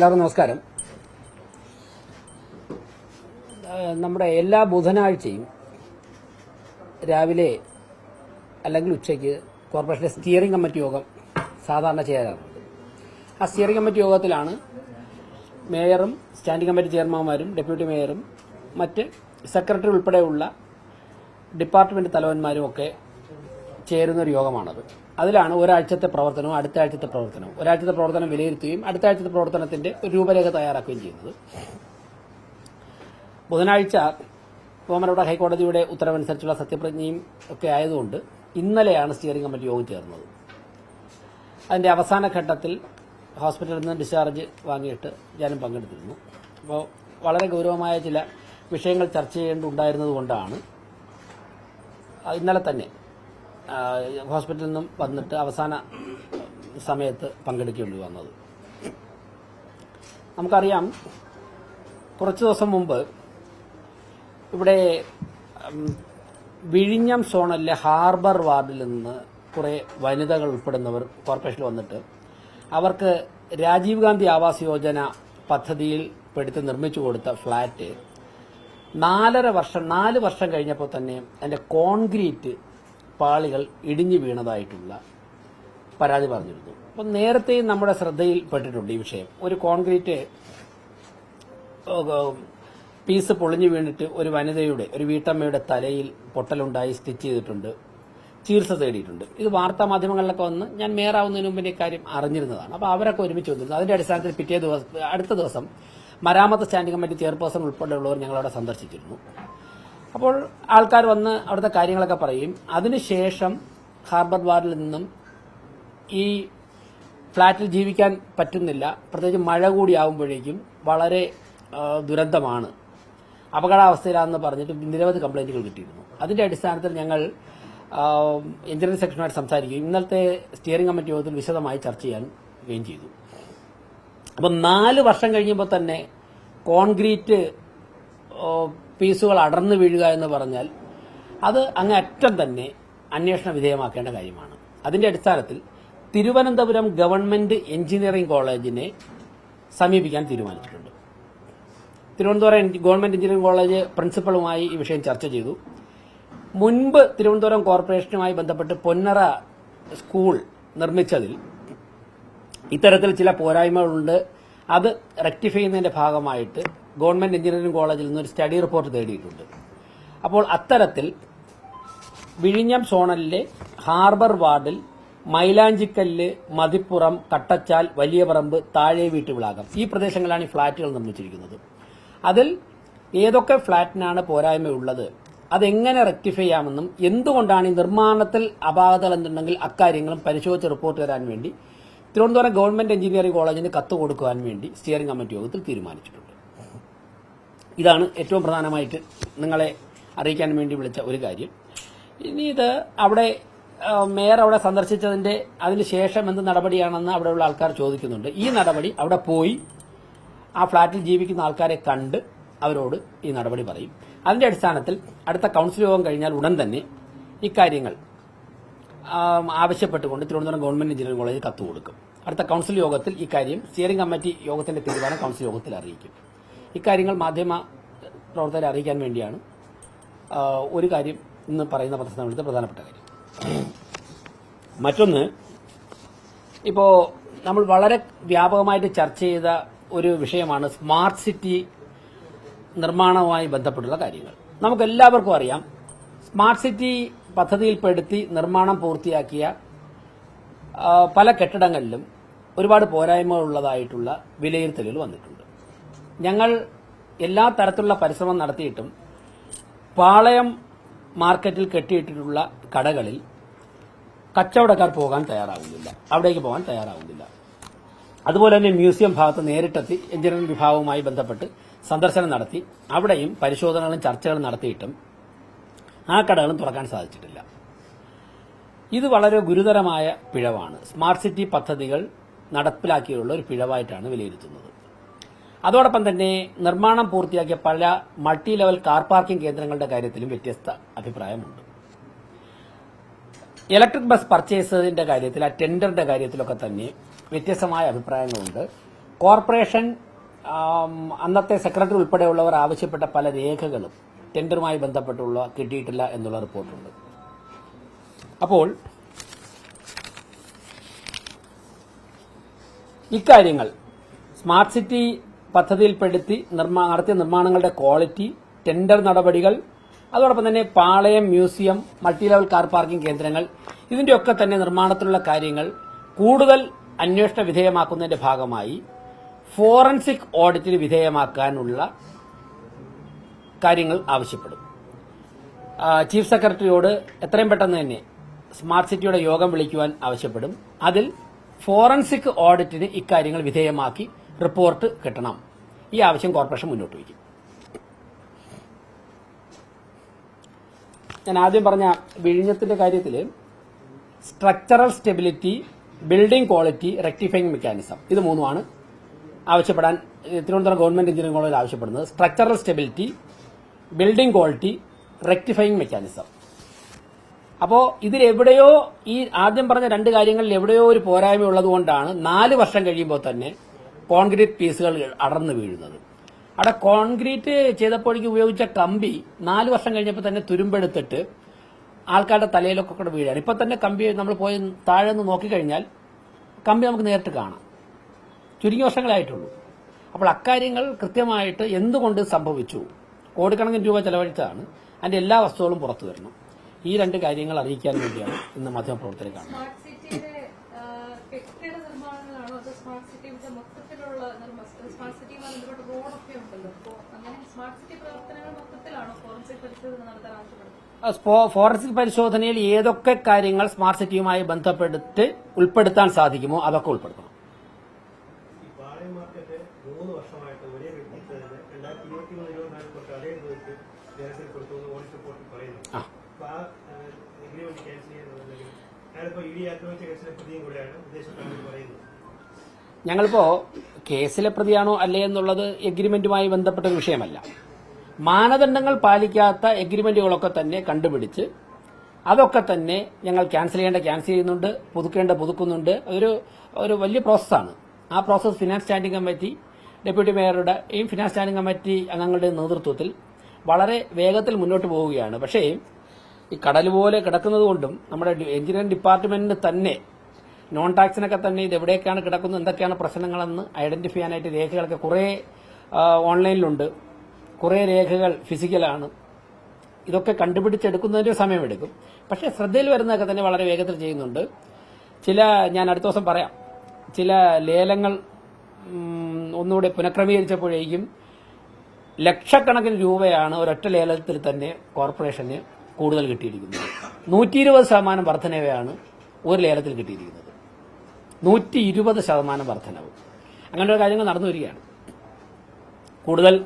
എല്ലാവർക്കും നമസ്കാരം. നമ്മുടെ എല്ലാ ബുധനാഴ്ചയും രാവിലെ അല്ലെങ്കിൽ ഉച്ചയ്ക്ക് കോർപ്പറേഷന്റെ സ്റ്റിയറിംഗ് കമ്മിറ്റി യോഗം സാധാരണ ചെയ്യാറുണ്ട്. ആ സ്റ്റിയറിംഗ് കമ്മിറ്റി യോഗത്തിലാണ് മേയറും സ്റ്റാൻഡിംഗ് കമ്മിറ്റി ചെയർമാൻമാരും ഡെപ്യൂട്ടി മേയറും മറ്റ് സെക്രട്ടറി ഉൾപ്പെടെയുള്ള ഡിപ്പാർട്ട്മെന്റ് തലവന്മാരും ഒക്കെ ചേരുന്നൊരു യോഗമാണത്. അതിലാണ് ഒരാഴ്ചത്തെ പ്രവർത്തനവും അടുത്ത ആഴ്ചത്തെ പ്രവർത്തനവും, ഒരാഴ്ചത്തെ പ്രവർത്തനം വിലയിരുത്തുകയും അടുത്ത ആഴ്ചത്തെ പ്രവർത്തനത്തിന്റെ ഒരു രൂപരേഖ തയ്യാറാക്കുകയും ചെയ്യുന്നത്. ബുധനാഴ്ച ബഹുമാനപ്പെട്ട ഹൈക്കോടതിയുടെ ഉത്തരവനുസരിച്ചുള്ള സത്യപ്രതിജ്ഞയും ഒക്കെ ആയതുകൊണ്ട് ഇന്നലെയാണ് സ്റ്റിയറിംഗ് കമ്മിറ്റി യോഗം ചേർന്നത്. അതിന്റെ അവസാന ഘട്ടത്തിൽ ഹോസ്പിറ്റലിൽ നിന്ന് ഡിസ്ചാർജ് വാങ്ങിയിട്ട് ഞാനും പങ്കെടുത്തിരുന്നു. അപ്പോൾ വളരെ ഗൗരവമായ ചില വിഷയങ്ങൾ ചർച്ച ചെയ്യേണ്ടതുണ്ടായിരുന്നതുകൊണ്ടാണ് ഇന്നലെ തന്നെ ഹോസ്പിറ്റലിൽ നിന്നും വന്നിട്ട് അവസാന സമയത്ത് പങ്കെടുക്കേണ്ടി വന്നത്. നമുക്കറിയാം, കുറച്ചു ദിവസം മുമ്പ് ഇവിടെ വിഴിഞ്ഞം സോണിലെ ഹാർബർ വാർഡിൽ നിന്ന് കുറെ വനിതകൾ ഉൾപ്പെടുന്നവർ കോർപ്പറേഷനിൽ വന്നിട്ട് അവർക്ക് രാജീവ് ഗാന്ധി ആവാസ് യോജന പദ്ധതിയിൽ പെടുത്തി നിർമ്മിച്ചു കൊടുത്ത ഫ്ളാറ്റ് 4 വർഷം കഴിഞ്ഞപ്പോൾ തന്നെ അതിന്റെ കോൺക്രീറ്റ് പാളികൾ ഇടിഞ്ഞു വീണതായിട്ടുള്ള പരാതി പറഞ്ഞിരുന്നു. അപ്പം നേരത്തെയും നമ്മുടെ ശ്രദ്ധയിൽപ്പെട്ടിട്ടുണ്ട് ഈ വിഷയം. ഒരു കോൺക്രീറ്റ് പീസ് പൊളിഞ്ഞു വീണിട്ട് ഒരു വനിതയുടെ, ഒരു വീട്ടമ്മയുടെ തലയിൽ പൊട്ടലുണ്ടായി സ്റ്റിച്ച് ചെയ്തിട്ടുണ്ട്, ചികിത്സ തേടിയിട്ടുണ്ട്. ഇത് വാർത്താ മാധ്യമങ്ങളിലൊക്കെ വന്ന് ഞാൻ മേയറാവുന്നതിന് മുമ്പ് ഈ കാര്യം അറിഞ്ഞിരുന്നതാണ്. അപ്പോൾ അവരൊക്കെ ഒരുമിച്ച് വന്നിരുന്നു. അതിന്റെ അടിസ്ഥാനത്തിൽ അടുത്ത ദിവസം മരാമത്ത് സ്റ്റാൻഡിംഗ് കമ്മിറ്റി ചെയർപേഴ്സൺ ഉൾപ്പെടെയുള്ളവർ ഞങ്ങളവിടെ സന്ദർശിച്ചിരുന്നു. അപ്പോൾ ആൾക്കാർ വന്ന് അവിടുത്തെ കാര്യങ്ങളൊക്കെ പറയും. അതിനുശേഷം ഹാർബർ വാർഡിൽ നിന്നും ഈ ഫ്ളാറ്റിൽ ജീവിക്കാൻ പറ്റുന്നില്ല, പ്രത്യേകിച്ച് മഴ കൂടിയാവുമ്പോഴേക്കും വളരെ ദുരന്തമാണ്, അപകടാവസ്ഥയിലാണെന്ന് പറഞ്ഞിട്ട് നിരവധി കംപ്ലൈന്റുകൾ കിട്ടിയിരുന്നു. അതിന്റെ അടിസ്ഥാനത്തിൽ ഞങ്ങൾ എഞ്ചിനീയറിംഗ് സെക്ഷനുമായിട്ട് സംസാരിക്കുകയും ഇന്നലത്തെ സ്റ്റിയറിംഗ് കമ്മിറ്റി യോഗത്തിൽ വിശദമായി ചർച്ച ചെയ്യുകയും ചെയ്തു. അപ്പം 4 വർഷം കഴിയുമ്പോൾ തന്നെ കോൺക്രീറ്റ് പീസുകൾ അടർന്നു വീഴുക എന്ന് പറഞ്ഞാൽ അത് അങ്ങ് അറ്റം തന്നെ അന്വേഷണ വിധേയമാക്കേണ്ട കാര്യമാണ്. അതിന്റെ അടിസ്ഥാനത്തിൽ തിരുവനന്തപുരം ഗവൺമെന്റ് എഞ്ചിനീയറിംഗ് കോളേജിനെ സമീപിക്കാൻ തീരുമാനിച്ചിട്ടുണ്ട്. തിരുവനന്തപുരം ഗവൺമെന്റ് എഞ്ചിനീയറിംഗ് കോളേജ് പ്രിൻസിപ്പളുമായി ഈ വിഷയം ചർച്ച ചെയ്തു. മുൻപ് തിരുവനന്തപുരം കോർപ്പറേഷനുമായി ബന്ധപ്പെട്ട് പൊന്നറ സ്കൂൾ നിർമ്മിച്ചതിൽ ഇത്തരത്തിൽ ചില പോരായ്മകളുണ്ട്. അത് റെക്ടിഫൈ ചെയ്യുന്നതിന്റെ ഭാഗമായിട്ട് ഗവൺമെന്റ് എഞ്ചിനീയറിംഗ് കോളേജിൽ നിന്ന് ഒരു സ്റ്റഡി റിപ്പോർട്ട് തേടിയിട്ടുണ്ട്. അപ്പോൾ അത്തരത്തിൽ വിഴിഞ്ഞം സോണലിലെ ഹാർബർ വാർഡിൽ മൈലാഞ്ചിക്കല്ല്, മതിപ്പുറം, കട്ടച്ചാൽ, വലിയപറമ്പ്, താഴെ വീട്ടുവിളാകം, ഈ പ്രദേശങ്ങളിലാണ് ഈ ഫ്ളാറ്റുകൾ നിർമ്മിച്ചിരിക്കുന്നത്. അതിൽ ഏതൊക്കെ ഫ്ളാറ്റിനാണ് പോരായ്മയുള്ളത്, അതെങ്ങനെ റെക്ടിഫൈ ചെയ്യാമെന്നും എന്തുകൊണ്ടാണ് ഈ നിർമ്മാണത്തിൽ അപാകതകൾ എന്തുണ്ടെങ്കിൽ അക്കാര്യങ്ങളും പരിശോധിച്ച് റിപ്പോർട്ട് തരാൻ വേണ്ടി തിരുവനന്തപുരം ഗവൺമെന്റ് എഞ്ചിനീയറിംഗ് കോളേജിന് കത്ത് കൊടുക്കുവാൻ വേണ്ടി സ്റ്റിയറിംഗ് കമ്മിറ്റി യോഗത്തിൽ തീരുമാനിച്ചിട്ടുണ്ട്. ഇതാണ് ഏറ്റവും പ്രധാനമായിട്ട് നിങ്ങളെ അറിയിക്കാൻ വേണ്ടി വിളിച്ച ഒരു കാര്യം. ഇനി ഇത് അവിടെ മേയർ അവിടെ സന്ദർശിച്ചതിന്റെ അതിനുശേഷം എന്ത് നടപടിയാണെന്ന് അവിടെയുള്ള ആൾക്കാർ ചോദിക്കുന്നുണ്ട്. ഈ നടപടി അവിടെ പോയി ആ ഫ്ളാറ്റിൽ ജീവിക്കുന്ന ആൾക്കാരെ കണ്ട് അവരോട് ഈ നടപടി പറയും. അതിന്റെ അടിസ്ഥാനത്തിൽ അടുത്ത കൌൺസിൽ യോഗം കഴിഞ്ഞാൽ ഉടൻ തന്നെ ഇക്കാര്യങ്ങൾ ആവശ്യപ്പെട്ടുകൊണ്ട് തിരുവനന്തപുരം ഗവൺമെന്റ് എഞ്ചിനീയറിംഗ് കോളേജിൽ കത്ത് കൊടുക്കും. അടുത്ത കൌൺസിൽ യോഗത്തിൽ ഇക്കാര്യം സ്റ്റിയറിംഗ് കമ്മിറ്റി യോഗത്തിന്റെ തീരുമാനം കൌൺസിൽ യോഗത്തിൽ അറിയിക്കും. ഇക്കാര്യങ്ങൾ മാധ്യമ പ്രവർത്തകരെ അറിയിക്കാൻ വേണ്ടിയാണ് ഒരു കാര്യം ഇന്ന് പറയുന്ന പത്രസമ്മേളനത്തിൽ പ്രധാനപ്പെട്ട കാര്യം. മറ്റൊന്ന്, ഇപ്പോ നമ്മൾ വളരെ വ്യാപകമായിട്ട് ചർച്ച ചെയ്ത ഒരു വിഷയമാണ് സ്മാർട്ട് സിറ്റി നിർമ്മാണവുമായി ബന്ധപ്പെട്ടുള്ള കാര്യങ്ങൾ. നമുക്കെല്ലാവർക്കും അറിയാം, സ്മാർട്ട് സിറ്റി പദ്ധതിയിൽപ്പെടുത്തി നിർമ്മാണം പൂർത്തിയാക്കിയ പല കെട്ടിടങ്ങളിലും ഒരുപാട് പോരായ്മകളുള്ളതായിട്ടുള്ള വിലയിരുത്തലുകൾ വന്നിട്ടുണ്ട്. ഞങ്ങൾ എല്ലാ തരത്തിലുള്ള പരിശ്രമം നടത്തിയിട്ടും പാളയം മാർക്കറ്റിൽ കെട്ടിയിട്ടിട്ടുള്ള കടകളിൽ കച്ചവടക്കാർ അവിടേക്ക് പോകാൻ തയ്യാറാവുന്നില്ല. അതുപോലെ തന്നെ മ്യൂസിയം ഭാഗത്ത് നേരിട്ടെത്തി എഞ്ചിനീയറിംഗ് വിഭാഗവുമായി ബന്ധപ്പെട്ട് സന്ദർശനം നടത്തി അവിടെയും പരിശോധനകളും ചർച്ചകളും നടത്തിയിട്ടും ആ കടകളും തുറക്കാൻ സാധിച്ചിട്ടില്ല. ഇത് വളരെ ഗുരുതരമായ പിഴവാണ്. സ്മാർട്ട് സിറ്റി പദ്ധതികൾ നടപ്പിലാക്കിയുള്ള ഒരു പിഴവായിട്ടാണ് വിലയിരുത്തുന്നത്. അതോടൊപ്പം തന്നെ നിർമ്മാണം പൂർത്തിയാക്കിയ പല മൾട്ടി ലെവൽ കാർ പാർക്കിംഗ് കേന്ദ്രങ്ങളുടെ കാര്യത്തിലും വ്യത്യസ്ത അഭിപ്രായമുണ്ട്. ഇലക്ട്രിക് ബസ് പർച്ചേസിന്റെ കാര്യത്തിൽ, ആ ടെൻഡറിന്റെ കാര്യത്തിലൊക്കെ തന്നെ വ്യത്യസ്തമായ അഭിപ്രായങ്ങളുണ്ട്. കോർപ്പറേഷൻ അന്നത്തെ സെക്രട്ടറി ഉൾപ്പെടെയുള്ളവർ ആവശ്യപ്പെട്ട പല രേഖകളും ടെൻഡറുമായി ബന്ധപ്പെട്ടുള്ള കിട്ടിയിട്ടില്ല എന്നുള്ള റിപ്പോർട്ടുണ്ട്. അപ്പോൾ ഇക്കാര്യങ്ങൾ സ്മാർട്ട് സിറ്റി പദ്ധതിയിൽപ്പെടുത്തി നടത്തിയ നിർമ്മാണങ്ങളുടെ ക്വാളിറ്റി, ടെൻഡർ നടപടികൾ, അതോടൊപ്പം തന്നെ Palayam museum, multi level car parking കേന്ദ്രങ്ങൾ, ഇതിന്റെയൊക്കെ തന്നെ നിർമ്മാണത്തിലുള്ള കാര്യങ്ങൾ കൂടുതൽ അന്വേഷണ വിധേയമാക്കുന്നതിന്റെ ഭാഗമായി ഫോറൻസിക് ഓഡിറ്റിന് വിധേയമാക്കാനുള്ള കാര്യങ്ങൾ ആവശ്യപ്പെടും. ചീഫ് സെക്രട്ടറിയോട് എത്രയും പെട്ടെന്ന് തന്നെ സ്മാർട്ട് സിറ്റിയുടെ യോഗം വിളിക്കുവാൻ ആവശ്യപ്പെടും. അതിൽ ഫോറൻസിക് ഓഡിറ്റിന് ഇക്കാര്യങ്ങൾ വിധേയമാക്കി റിപ്പോർട്ട് കിട്ടണം. ഈ ആവശ്യം കോർപ്പറേഷൻ മുന്നോട്ട് വയ്ക്കും. ഞാൻ ആദ്യം പറഞ്ഞ വിഴിഞ്ഞത്തിന്റെ കാര്യത്തിൽ structural stability, building quality, rectifying mechanism, ഇത് മൂന്നുമാണ് ആവശ്യപ്പെടാൻ തിരുവനന്തപുരം ഗവൺമെന്റ് എഞ്ചിനീയറിംഗ് കോളേജിൽ ആവശ്യപ്പെടുന്നത്. Structural stability, building quality, rectifying mechanism. അപ്പോൾ ഇതിലെവിടെയോ ഈ ആദ്യം പറഞ്ഞ രണ്ട് കാര്യങ്ങളിൽ എവിടെയോ ഒരു പോരായ്മ ഉള്ളതുകൊണ്ടാണ് 4 വർഷം കഴിയുമ്പോൾ തന്നെ കോൺക്രീറ്റ് പീസുകൾ അടർന്നു വീഴുന്നത്. അവിടെ കോൺക്രീറ്റ് ചെയ്തപ്പോഴേക്ക് ഉപയോഗിച്ച കമ്പി 4 വർഷം കഴിഞ്ഞപ്പോൾ തന്നെ തുരുമ്പെടുത്തിട്ട് ആൾക്കാരുടെ തലയിലൊക്കെ കൂടെ വീഴാണ്. ഇപ്പൊ തന്നെ കമ്പി നമ്മൾ പോയി താഴെ നിന്ന് നോക്കിക്കഴിഞ്ഞാൽ കമ്പി നമുക്ക് നേരിട്ട് കാണാം. ചുരുങ്ങിയ വർഷങ്ങളായിട്ടുള്ളൂ. അപ്പോൾ അക്കാര്യങ്ങൾ കൃത്യമായിട്ട് എന്തുകൊണ്ട് സംഭവിച്ചു, കോടിക്കണക്കിന് രൂപ ചെലവഴിച്ചതാണ്, അതിന്റെ എല്ലാ വസ്തുക്കളും പുറത്തു വരണം. ഈ രണ്ട് കാര്യങ്ങൾ അറിയിക്കാൻ വേണ്ടിയാണ് ഇന്ന് മാധ്യമപ്രവർത്തകരെ കാണുന്നത്. ഫോറൻസിക് പരിശോധനയിൽ ഏതൊക്കെ കാര്യങ്ങൾ സ്മാർട്ട് സിറ്റിയുമായി ബന്ധപ്പെട്ട് ഉൾപ്പെടുത്താൻ സാധിക്കുമോ അതൊക്കെ ഉൾപ്പെടുത്തണം. ഞങ്ങളിപ്പോ കേസിലെ പ്രതിയാണോ അല്ലേ എന്നുള്ളത് എഗ്രിമെന്റുമായി ബന്ധപ്പെട്ട ഒരു വിഷയമല്ല. മാനദണ്ഡങ്ങൾ പാലിക്കാത്ത എഗ്രിമെന്റുകളൊക്കെ തന്നെ കണ്ടുപിടിച്ച് അതൊക്കെ തന്നെ ഞങ്ങൾ ക്യാൻസൽ ചെയ്യുന്നുണ്ട്, പുതുക്കുന്നുണ്ട്. ഒരു വലിയ പ്രോസസ്സാണ്. ആ process finance standing committee, deputy മേയറുടെയും ഫിനാൻസ് സ്റ്റാൻഡിംഗ് കമ്മിറ്റി അംഗങ്ങളുടെ നേതൃത്വത്തിൽ വളരെ വേഗത്തിൽ മുന്നോട്ട് പോവുകയാണ്. പക്ഷേ ഈ കടൽ പോലെ കിടക്കുന്നതുകൊണ്ടും നമ്മുടെ എഞ്ചിനീയറിംഗ് ഡിപ്പാർട്ട്മെന്റിന് തന്നെ നോൺ ടാക്സിനൊക്കെ തന്നെ ഇത് എവിടേക്കാണ് കിടക്കുന്നത്, എന്തൊക്കെയാണ് പ്രശ്നങ്ങളെന്ന് ഐഡന്റിഫൈ ചെയ്യാനായിട്ട് രേഖകളൊക്കെ കുറേ ഓൺലൈനിലുണ്ട്, കുറേ രേഖകൾ ഫിസിക്കലാണ്. ഇതൊക്കെ കണ്ടുപിടിച്ചെടുക്കുന്നതിന്റെ സമയമെടുക്കും. പക്ഷേ ശ്രദ്ധയിൽ വരുന്നതൊക്കെ തന്നെ വളരെ വേഗത്തിൽ ചെയ്യുന്നുണ്ട്. ഞാൻ അടുത്ത ദിവസം പറയാം, ചില ലേലങ്ങൾ ഒന്നുകൂടെ പുനഃക്രമീകരിച്ചപ്പോഴേക്കും ലക്ഷക്കണക്കിന് രൂപയാണ് ഒരൊറ്റ ലേലത്തിൽ തന്നെ കോർപ്പറേഷന് കൂടുതൽ കിട്ടിയിരിക്കുന്നത്. 120% വർധനവയാണ് ഒരു ലേലത്തിൽ കിട്ടിയിരിക്കുന്നത്. 120% വർധനവ്. അങ്ങനെയുള്ള കാര്യങ്ങൾ നടന്നു വരികയാണ്.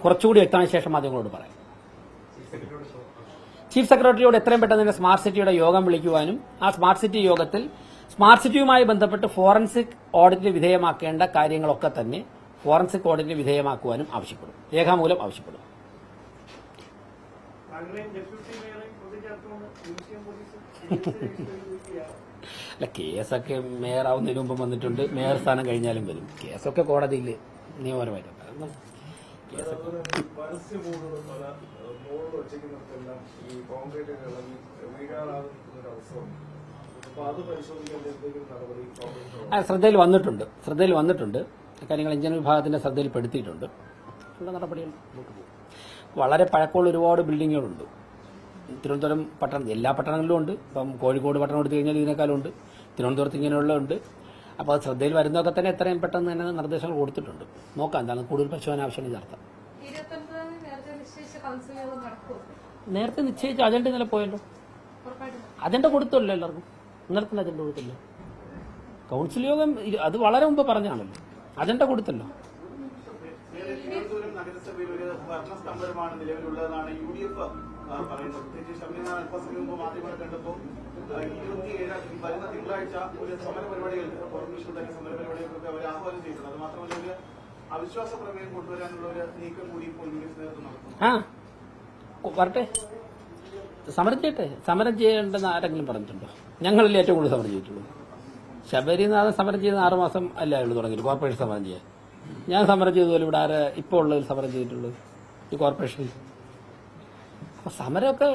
കുറച്ചുകൂടി വ്യക്തമായ ശേഷം മാധ്യമങ്ങളോട് പറയാം. ചീഫ് സെക്രട്ടറിയോട് എത്രയും പെട്ടെന്ന് തന്നെ സ്മാർട്ട് സിറ്റിയുടെ യോഗം വിളിക്കുവാനും ആ സ്മാർട്ട് സിറ്റി യോഗത്തിൽ സ്മാർട്ട് സിറ്റിയുമായി ബന്ധപ്പെട്ട് ഫോറൻസിക് ഓഡിറ്റിന് വിധേയമാക്കേണ്ട കാര്യങ്ങളൊക്കെ തന്നെ ഫോറൻസിക് ഓഡിറ്റിന് വിധേയമാക്കുവാനും ആവശ്യപ്പെടും, രേഖാമൂലം ആവശ്യപ്പെടും. അല്ല, കേസൊക്കെ മേയറാവുന്നതിന് മുമ്പ് വന്നിട്ടുണ്ട്, മേയർ സ്ഥാനം കഴിഞ്ഞാലും വരും. കേസൊക്കെ കോടതിയിൽ നിയമപരമായിട്ടുണ്ട്. ശ്രദ്ധയിൽ വന്നിട്ടുണ്ട്. കാര്യങ്ങൾ എഞ്ചിനീയറിംഗ് വിഭാഗത്തിന്റെ ശ്രദ്ധയിൽപ്പെടുത്തിയിട്ടുണ്ട്. ഉള്ള നടപടികൾ മുന്നോട്ട് പോകും. വളരെ പഴക്കമുള്ള ഒരുപാട് ബിൽഡിങ്ങുകളുണ്ട് തിരുവനന്തപുരം പട്ടണത്തിൽ. എല്ലാ പട്ടണങ്ങളിലും ഉണ്ട്. ഇപ്പം കോഴിക്കോട് പട്ടണം എടുത്തു കഴിഞ്ഞാൽ ഇതിനേക്കാളുണ്ട്. തിരുവനന്തപുരത്ത് ഇങ്ങനെയുള്ളതുണ്ട്. അപ്പോൾ അത് ശ്രദ്ധയിൽ വരുന്നതൊക്കെ തന്നെ എത്രയും പെട്ടെന്ന് തന്നെ നിർദ്ദേശങ്ങൾ കൊടുത്തിട്ടുണ്ട്. നോക്കാം, എന്താണ് കൂടുതൽ പരിശോധന ആവശ്യമാണ് നടത്താം. നേരത്തെ നിശ്ചയിച്ച അജണ്ട ഇന്നലെ പോയല്ലോ. അജണ്ട കൊടുത്തല്ലോ എല്ലാവർക്കും. ഇന്നലെ തന്നെ അജണ്ട കൊടുത്തല്ലോ. കൗൺസിൽ യോഗം അത് വളരെ മുമ്പ് പറഞ്ഞാണല്ലോ. അജണ്ട കൊടുത്തല്ലോ. വരട്ടെ, സമരം ചെയ്യട്ടെ. സമരം ചെയ്യേണ്ടെന്ന് ആരെങ്കിലും പറഞ്ഞിട്ടുണ്ടോ? ഞങ്ങളല്ലേ ഏറ്റവും കൂടുതൽ സമരം ചെയ്തിട്ടുള്ളൂ. ശബരിനാഥൻ സമരം ചെയ്ത് 6 മാസം അല്ലേ ഉള്ളൂ തുടങ്ങിയിട്ട് കോർപ്പറേഷൻ സമരം ചെയ്യാൻ. ഞാൻ സമരം ചെയ്തതുപോലെ ഇവിടെ ആര് ഇപ്പോൾ ഉള്ളതിൽ സമരം ചെയ്തിട്ടുള്ളത് ഈ കോർപ്പറേഷനിൽ. അപ്പൊ സമരമൊക്കെ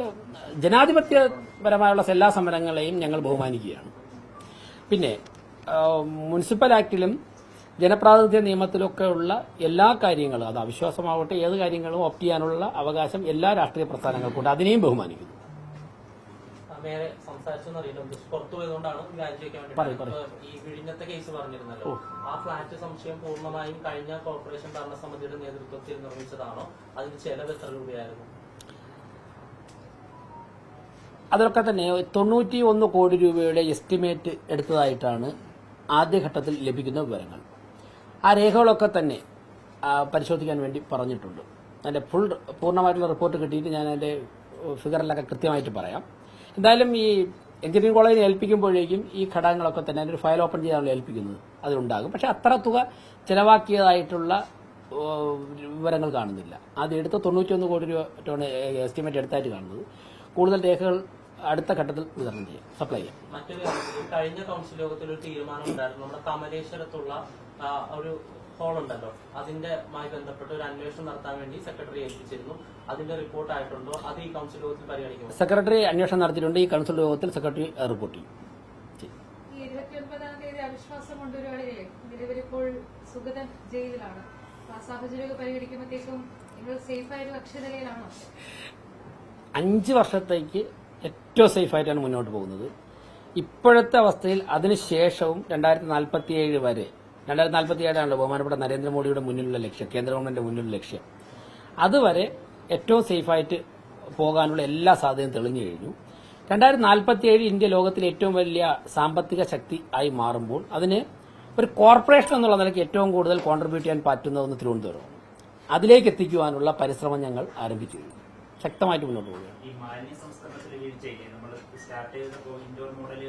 ജനാധിപത്യപരമായുള്ള എല്ലാ സമരങ്ങളെയും ഞങ്ങൾ ബഹുമാനിക്കുകയാണ്. പിന്നെ മുനിസിപ്പൽ ആക്ടിലും ജനപ്രാതിനിധ്യ നിയമത്തിലൊക്കെ ഉള്ള എല്ലാ കാര്യങ്ങളും, അത് അവിശ്വാസമാവട്ടെ ഏത് കാര്യങ്ങളും ഓപ്റ്റ് ചെയ്യാനുള്ള അവകാശം എല്ലാ രാഷ്ട്രീയ പ്രസ്ഥാനങ്ങൾക്കുണ്ട്. അതിനെയും ബഹുമാനിക്കുന്നു. നേരെ സംസാരിച്ചെന്നറിയില്ല, പുറത്തു പോയതുകൊണ്ടാണ് രാജിവെക്കാൻ വേണ്ടി. ഈ വിഴിഞ്ഞത്തെ കേസ് പറഞ്ഞിരുന്നല്ലോ, ആ ഫ്ളാറ്റ് സംശയം പൂർണ്ണമായും കഴിഞ്ഞ കോർപ്പറേഷൻ ഭരണസമിതിയുടെ നേതൃത്വത്തിൽ നിർമ്മിച്ചതാണോ? അതിന് ചെലവ് എത്ര രൂപയായിരുന്നു? അതൊക്കെ തന്നെ 91 കോടി രൂപയുടെ എസ്റ്റിമേറ്റ് എടുത്തതായിട്ടാണ് ആദ്യഘട്ടത്തിൽ ലഭിക്കുന്ന വിവരങ്ങൾ. ആ രേഖകളൊക്കെ തന്നെ പരിശോധിക്കാൻ വേണ്ടി പറഞ്ഞിട്ടുണ്ട്. അതിന്റെ പൂർണ്ണമായിട്ടുള്ള റിപ്പോർട്ട് കിട്ടിയിട്ട് ഞാൻ അതിന്റെ ഫിഗറിലൊക്കെ കൃത്യമായിട്ട് പറയാം. എന്തായാലും ഈ എഞ്ചിനീയറിംഗ് കോളേജിനെ ഏൽപ്പിക്കുമ്പോഴേക്കും ഈ ഘടകങ്ങളൊക്കെ തന്നെ അതിന്റെ ഒരു ഫയൽ ഓപ്പൺ ചെയ്യാനുള്ള ഏൽപ്പിക്കുന്നത് അതിലുണ്ടാകും. പക്ഷെ അത്ര തുക ചെലവാക്കിയതായിട്ടുള്ള വിവരങ്ങൾ കാണുന്നില്ല. അത് എടുത്ത് 91 കോടി രൂപ എസ്റ്റിമേറ്റ് എടുത്തായിട്ട് കാണുന്നത്. കൂടുതൽ രേഖകൾ അടുത്ത ഘട്ടത്തിൽ വിതരണം ചെയ്യാം, സപ്ലൈ ചെയ്യാം. മറ്റൊരു കാര്യത്തിൽ കഴിഞ്ഞ കൌൺസിൽ യോഗത്തിൽ ഒരു തീരുമാനം ഉണ്ടായിരുന്നു. നമ്മുടെ കമലേശ്വരത്തുള്ള ഒരു ഹോൾ ഉണ്ടല്ലോ, അതിന്റെമായി ബന്ധപ്പെട്ട് ഒരു അന്വേഷണം നടത്താൻ വേണ്ടി സെക്രട്ടറി ഏൽപ്പിച്ചിരുന്നു. അതിന്റെ റിപ്പോർട്ട് ആയിട്ടുണ്ടോ? അത് ഈ കൌൺസിൽ യോഗത്തിൽ പരിഗണിക്കും. സെക്രട്ടറി അന്വേഷണം നടത്തിയിട്ടുണ്ട്. ഈ കൌൺസിൽ യോഗത്തിൽ സെക്രട്ടറി റിപ്പോർട്ട് ചെയ്യും. ഈ 29-ാം തീയതി അവിശ്വാസം കൊണ്ടുവരികയാണെങ്കിൽ നിലവിലിപ്പോൾ സുഗതൻ ജയിലിലാണ്. ആ സാഹചര്യമൊക്കെ പരിഗണിക്കുമ്പോഴത്തേക്കും നിങ്ങൾ സേഫായ ഒരു അക്ഷരയിലാണോ? 5 വർഷത്തേക്ക് ഏറ്റവും സേഫായിട്ടാണ് മുന്നോട്ട് പോകുന്നത്. ഇപ്പോഴത്തെ അവസ്ഥയിൽ അതിനുശേഷവും 2047 വരെ, 2047 ബഹുമാനപ്പെട്ട നരേന്ദ്രമോദിയുടെ മുന്നിലുള്ള ലക്ഷ്യം, കേന്ദ്ര ഗവൺമെന്റിന്റെ മുന്നിലുള്ള ലക്ഷ്യം. അതുവരെ ഏറ്റവും സേഫായിട്ട് പോകാനുള്ള എല്ലാ സാധ്യതയും തെളിഞ്ഞു കഴിഞ്ഞു. 2047 ഇന്ത്യ ലോകത്തിലെ ഏറ്റവും വലിയ സാമ്പത്തിക ശക്തി ആയി മാറുമ്പോൾ അതിന് ഒരു കോർപ്പറേഷൻ എന്നുള്ള നിലയ്ക്ക് ഏറ്റവും കൂടുതൽ കോൺട്രിബ്യൂട്ട് ചെയ്യാൻ പറ്റുന്നതെന്ന് തിരുവനന്തപുരം. അതിലേക്ക് എത്തിക്കുവാനുള്ള പരിശ്രമം ഞങ്ങൾ ആരംഭിച്ചു കഴിഞ്ഞു. ശക്തമായിട്ട് മുന്നോട്ട് പോവുകയാണ്. ഈ മാലിന്യ സംസ്കരണത്തിൽ വീഴ്ചയില്ലേ, നമ്മൾ സ്റ്റാർട്ട് ചെയ്തപ്പോൾ ഇൻഡോർ മോഡൽ